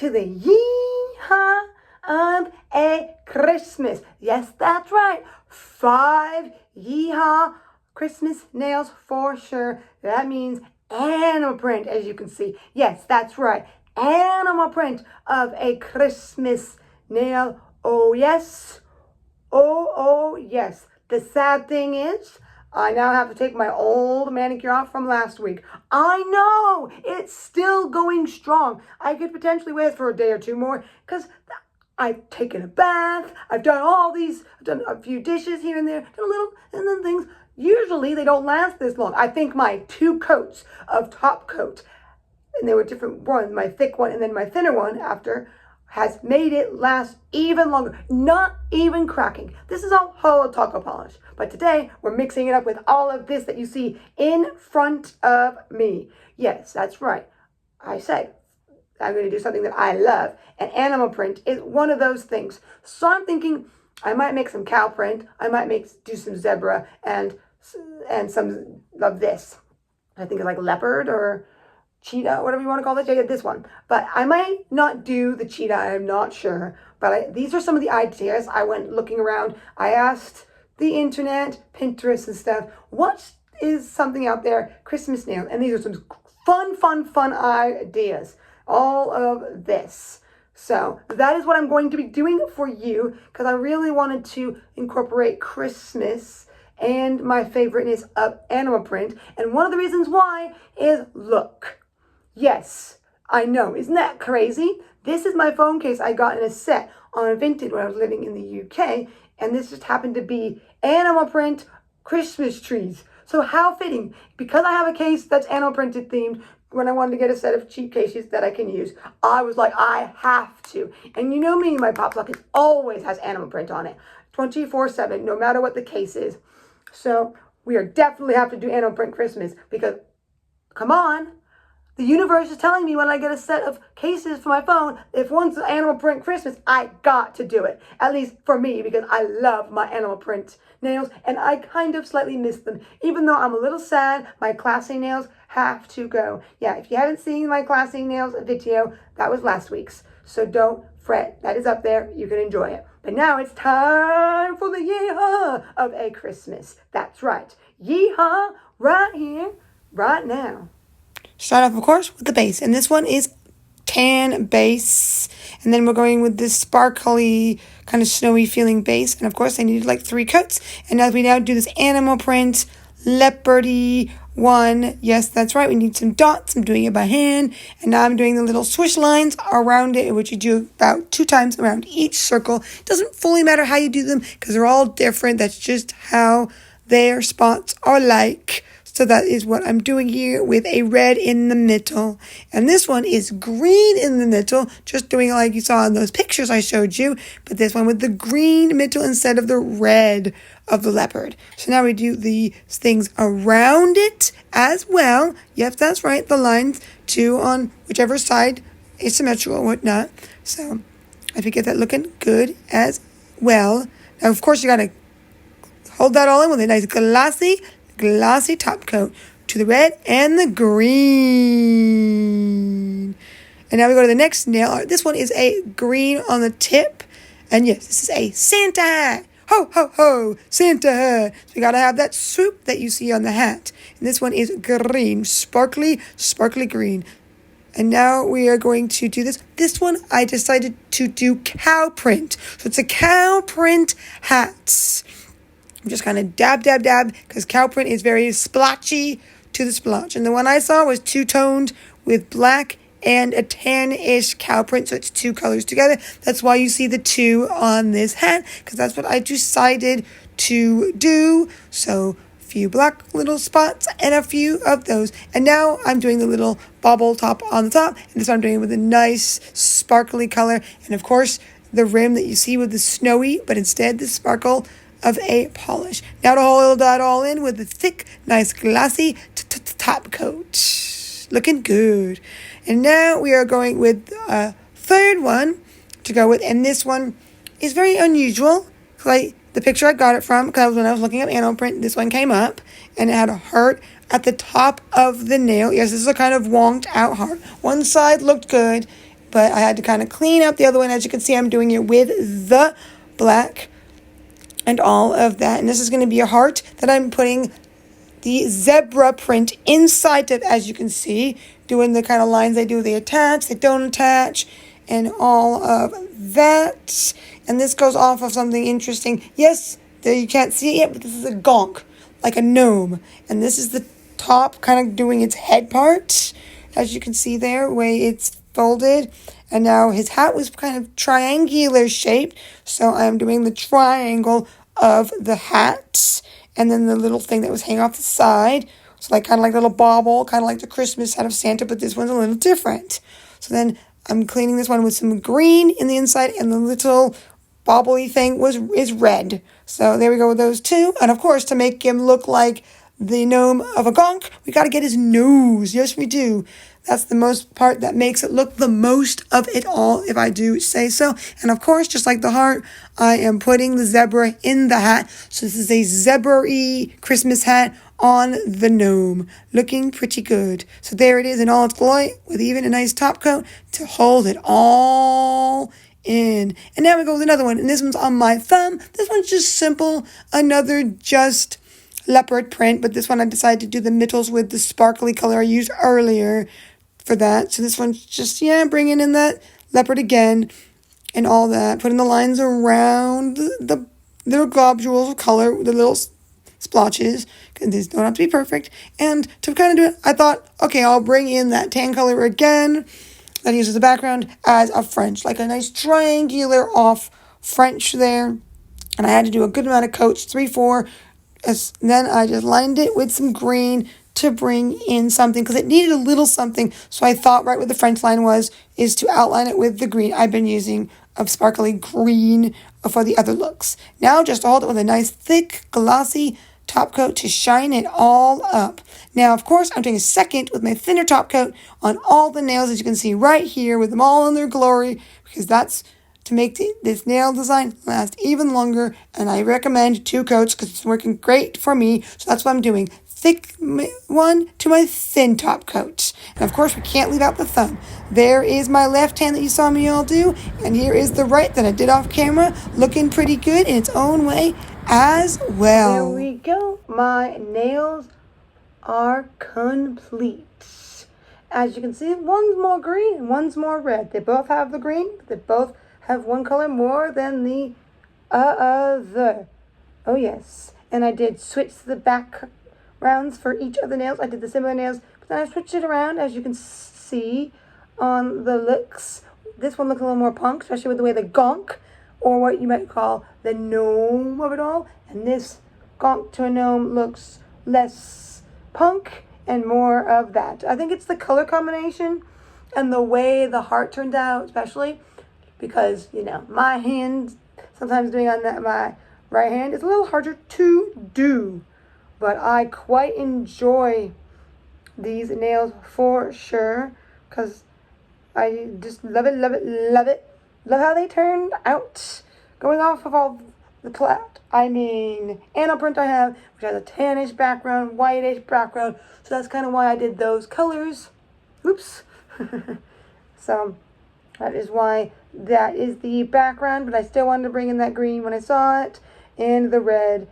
to the yee-haw of a Christmas. Yes, that's right. 5 yee-haw Christmas nails for sure. That means animal print, as you can see. Yes, that's right. Animal print of a Christmas nail. Oh, yes. Oh, yes. The sad thing is, I now have to take my old manicure off from last week. I know, it's still going strong. I could potentially wear it for a day or two more because I've taken a bath. I've done I've done a few dishes here and there, done a little, and then things. Usually they don't last this long. I think my 2 coats of top coat, and they were different ones, my thick one and then my thinner one after, has made it last even longer, not even cracking. This is all whole taco polish. But today, we're mixing it up with all of this that you see in front of me. Yes, that's right. I said I'm going to do something that I love, and animal print is one of those things. So I'm thinking I might make some cow print. I might do some zebra and some of this. I think it's like leopard or cheetah, whatever you want to call it. I did this one, but I might not do the cheetah. I'm not sure, but these are some of the ideas. I went looking around. I asked the internet, Pinterest and stuff, what is something out there, Christmas nails? And these are some fun ideas. All of this. So that is what I'm going to be doing for you because I really wanted to incorporate Christmas and my favoriteness of animal print. And one of the reasons why is look. Yes, I know. Isn't that crazy? This is my phone case I got in a set on Vinted when I was living in the UK. And this just happened to be animal print Christmas trees. So how fitting. Because I have a case that's animal printed themed, when I wanted to get a set of cheap cases that I can use, I was like, I have to. And you know me, my pop socket always has animal print on it. 24/7, no matter what the case is. So we are definitely have to do animal print Christmas because, come on, the universe is telling me when I get a set of cases for my phone, if one's animal print Christmas, I got to do it. At least for me, because I love my animal print nails and I kind of slightly miss them. Even though I'm a little sad, my classy nails have to go. Yeah, if you haven't seen my classy nails video, that was last week's. So don't fret. That is up there. You can enjoy it. But now it's time for the yee-haw of a Christmas. That's right. Yee-haw right here, right now. Start off, of course, with the base. And this one is tan base. And then we're going with this sparkly, kind of snowy feeling base. And of course, I needed like 3 coats. And as we now do this animal print, leopardy one. Yes, that's right. We need some dots. I'm doing it by hand. And now I'm doing the little swish lines around it, which you do about 2 times around each circle. It doesn't fully matter how you do them because they're all different. That's just how their spots are like. So that is what I'm doing here with a red in the middle. And this one is green in the middle, just doing it like you saw in those pictures I showed you. But this one with the green middle instead of the red of the leopard. So now we do the things around it as well. Yes, that's right. The lines too on whichever side is symmetrical or whatnot. So I think get that looking good as well. Now, of course, you got to hold that all in with a nice glossy top coat to the red and the green. And now we go to the next nail. This one is a green on the tip. And yes, this is a Santa hat. Ho, ho, ho, Santa hat. So we got to have that swoop that you see on the hat. And this one is green, sparkly green. And now we are going to do this. This one, I decided to do cow print. So it's a cow print hat. I'm just kind of dab, because cow print is very splotchy to the splotch. And the one I saw was 2-toned with black and a tan-ish cow print, so it's 2 colors together. That's why you see the 2 on this hat, because that's what I decided to do. So a few black little spots and a few of those. And now I'm doing the little bobble top on the top, and this one I'm doing with a nice sparkly color. And of course, the rim that you see with the snowy, but instead the sparkle of a polish. Now to hold that all in with a thick, nice, glossy top coat. Looking good. And now we are going with a third one to go with. And this one is very unusual. Like the picture I got it from, because when I was looking up animal print, this one came up. And it had a heart at the top of the nail. Yes, this is a kind of wonked out heart. One side looked good. but I had to kind of clean up the other one. As you can see, I'm doing it with the black and all of that. And this is going to be a heart that I'm putting the zebra print inside of, as you can see, doing the kind of lines they do. They attach, they don't attach, and all of that. And this goes off of something interesting. Yes, there you can't see it yet, but this is a gonk, like a gnome. And this is the top kind of doing its head part, as you can see there, way it's folded. And now his hat was kind of triangular shaped, so I'm doing the triangle of the hat, and then the little thing that was hanging off the side. So like kind of like a little bauble, kind of like the Christmas hat of Santa, but this one's a little different. So then I'm cleaning this one with some green in the inside, and the little bobbly thing is red. So there we go with those two. And of course, to make him look like the gnome of a gonk, we got to get his nose. Yes, we do. That's the most part that makes it look the most of it all, if I do say so. And of course, just like the heart, I am putting the zebra in the hat. So this is a zebra-y Christmas hat on the gnome. Looking pretty good. So there it is in all its glory, with even a nice top coat to hold it all in. And now we go with another one. And this one's on my thumb. This one's just simple. Another just leopard print. But this one I decided to do the mittles with the sparkly color I used earlier for that. So this one's just, bringing in that leopard again and all that. Putting the lines around the little globules of color, the little splotches, because these don't have to be perfect. And to kind of do it, I thought, okay, I'll bring in that tan color again that I use as a background as a French, like a nice triangular off French there. And I had to do a good amount of coats, 3, 4. Then I just lined it with some green to bring in something, because it needed a little something. So I thought right where the French line is to outline it with the green I've been using of sparkly green for the other looks. Now just hold it with a nice thick glossy top coat to shine it all up. Now, of course, I'm doing a second with my thinner top coat on all the nails, as you can see right here, with them all in their glory, because that's to make this nail design last even longer. And I recommend 2 coats because it's working great for me. So that's what I'm doing. Thick one to my thin top coat. And of course, we can't leave out the thumb. There is my left hand that you saw me all do. And here is the right that I did off camera. Looking pretty good in its own way as well. There we go. My nails are complete. As you can see, one's more green and one's more red. They both have the green, but they both have one color more than the other. Oh yes. And I did switch the backgrounds for each of the nails. I did the similar nails, but then I switched it around, as you can see on the looks. This one looks a little more punk, especially with the way the gonk, or what you might call the gnome of it all. And this gonk to a gnome looks less punk and more of that. I think it's the color combination and the way the heart turned out, especially because, my hand, sometimes doing on my right hand, is a little harder to do. But I quite enjoy these nails for sure, because I just love it, love it, love it. Love how they turned out, going off of all the animal print I have, which has a tannish background, whitish background. So that's kind of why I did those colors. Oops. So that is why that is the background, but I still wanted to bring in that green when I saw it, and the red,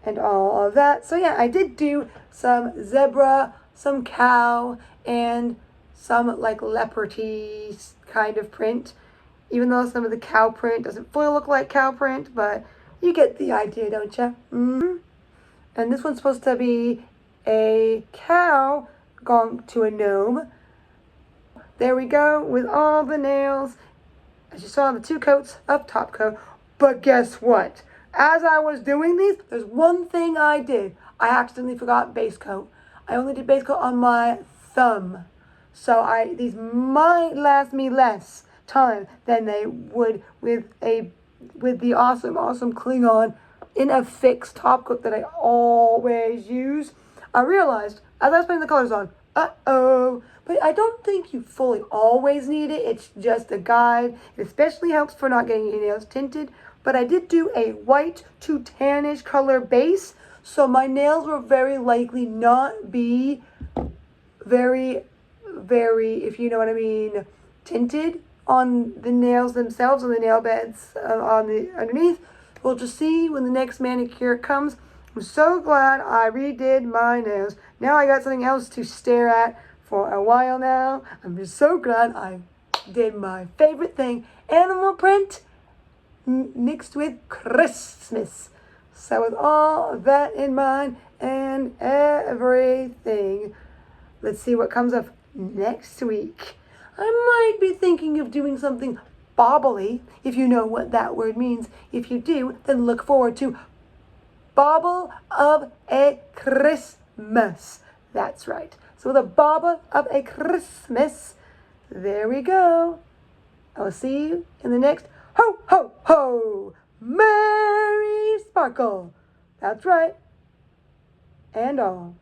and all of that. So yeah, I did do some zebra, some cow, and some like leopardy kind of print, even though some of the cow print doesn't fully look like cow print, but you get the idea, don't you? Mm-hmm. And this one's supposed to be a cow going to a gnome. There we go with all the nails. As you saw, the 2 coats of top coat. But guess what? As I was doing these, there's one thing I did. I accidentally forgot base coat. I only did base coat on my thumb. So these might last me less time than they would with the awesome Klingon in a fixed top coat that I always use. I realized as I was putting the colors on, but I don't think you fully always need it. It's just a guide. It especially helps for not getting your nails tinted. But I did do a white to tannish color base, so my nails will very likely not be very, if you know what I mean, tinted. on the nails themselves, on the nail beds, on the underneath. We'll just see when the next manicure comes. I'm so glad I redid my nails. Now I got something else to stare at for a while now. I'm just so glad I did my favorite thing, animal print mixed with Christmas. So with all that in mind and everything, let's see what comes up next week. I might be thinking of doing something bobbly, if you know what that word means. If you do, then look forward to Bauble of a Christmas. That's right. So the Bauble of a Christmas, there we go. I'll see you in the next Ho, Ho, Ho! Merry Sparkle. That's right. And all.